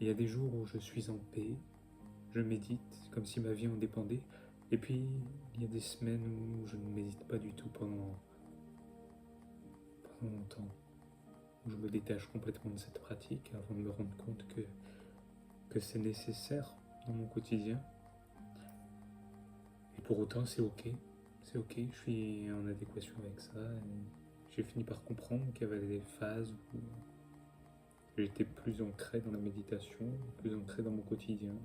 Il y a des jours où je suis en paix, je médite comme si ma vie en dépendait. Et puis, il y a des semaines où je ne médite pas du tout pendant longtemps, où je me détache complètement de cette pratique avant de me rendre compte que c'est nécessaire dans mon quotidien. Et pour autant, c'est ok. C'est ok, je suis en adéquation avec ça. Et j'ai fini par comprendre qu'il y avait des phases où j'étais plus ancré dans la méditation, plus ancré dans mon quotidien,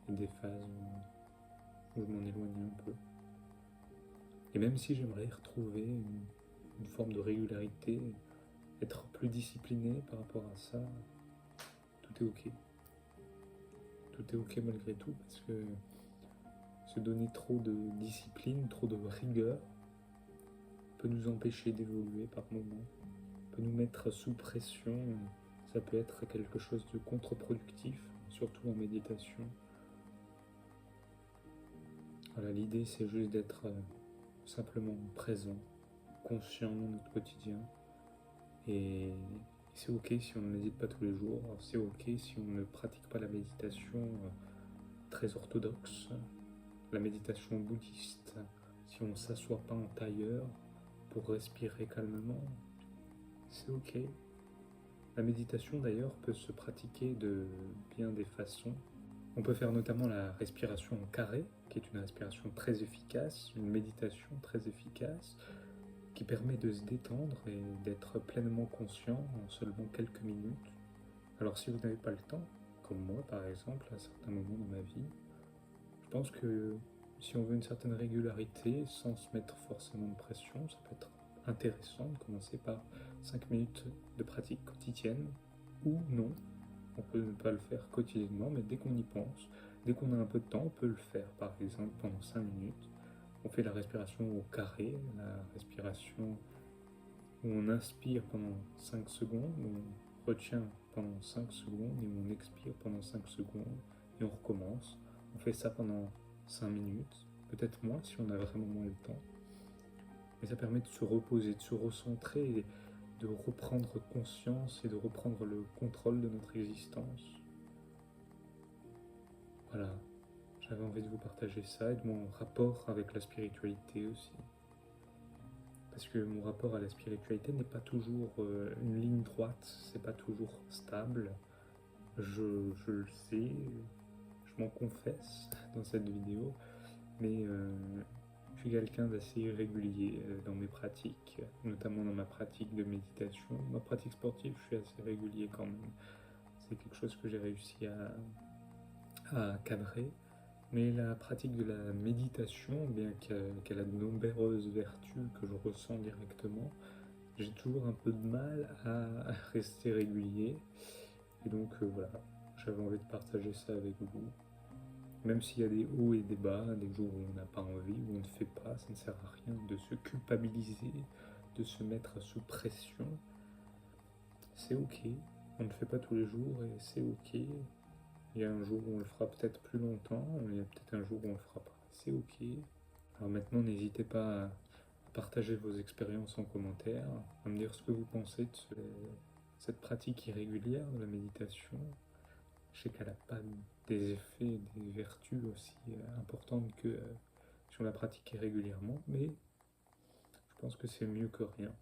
et des phases où je m'en éloignais un peu. Et même si j'aimerais retrouver une forme de régularité, être plus discipliné par rapport à ça, tout est ok. Tout est ok malgré tout, parce que se donner trop de discipline, trop de rigueur, peut nous empêcher d'évoluer par moments, peut nous mettre sous pression. Ça peut être quelque chose de contre-productif, surtout en méditation. Voilà, l'idée c'est juste d'être simplement présent, conscient de notre quotidien. Et c'est ok si on ne médite pas tous les jours, c'est ok si on ne pratique pas la méditation très orthodoxe, la méditation bouddhiste, si on ne s'assoit pas en tailleur pour respirer calmement, c'est ok. La méditation d'ailleurs peut se pratiquer de bien des façons. On peut faire notamment la respiration en carré, qui est une respiration très efficace, une méditation très efficace, qui permet de se détendre et d'être pleinement conscient en seulement quelques minutes. Alors si vous n'avez pas le temps, comme moi par exemple, à certains moments dans ma vie, je pense que si on veut une certaine régularité, sans se mettre forcément de pression, ça peut être intéressant de commencer par 5 minutes de pratique quotidienne, ou non. On peut ne pas le faire quotidiennement, mais dès qu'on y pense, dès qu'on a un peu de temps, on peut le faire. Par exemple, pendant 5 minutes, on fait la respiration au carré, la respiration où on inspire pendant 5 secondes, où on retient pendant 5 secondes, et où on expire pendant 5 secondes, et on recommence. On fait ça pendant 5 minutes, peut-être moins si on a vraiment moins le temps. Mais ça permet de se reposer, de se recentrer, de reprendre conscience et de reprendre le contrôle de notre existence. Voilà, j'avais envie de vous partager ça et de mon rapport avec la spiritualité aussi. Parce que mon rapport à la spiritualité n'est pas toujours une ligne droite, c'est pas toujours stable. Je le sais, je m'en confesse dans cette vidéo, mais je suis quelqu'un d'assez irrégulier dans mes pratiques, notamment dans ma pratique de méditation. Ma pratique sportive, je suis assez régulier quand même. C'est quelque chose que j'ai réussi à cadrer. Mais la pratique de la méditation, bien qu'elle a de nombreuses vertus que je ressens directement, j'ai toujours un peu de mal à rester régulier. Et donc voilà, j'avais envie de partager ça avec vous. Même s'il y a des hauts et des bas, des jours où on n'a pas envie, où on ne fait pas, ça ne sert à rien de se culpabiliser, de se mettre sous pression. C'est ok, on ne le fait pas tous les jours et c'est ok. Il y a un jour où on le fera peut-être plus longtemps, il y a peut-être un jour où on le fera pas. C'est ok. Alors maintenant, n'hésitez pas à partager vos expériences en commentaire, à me dire ce que vous pensez de cette pratique irrégulière de la méditation. Je sais qu'elle n'a pas des effets, des vertus aussi importantes que si on la pratiquait régulièrement, mais je pense que c'est mieux que rien.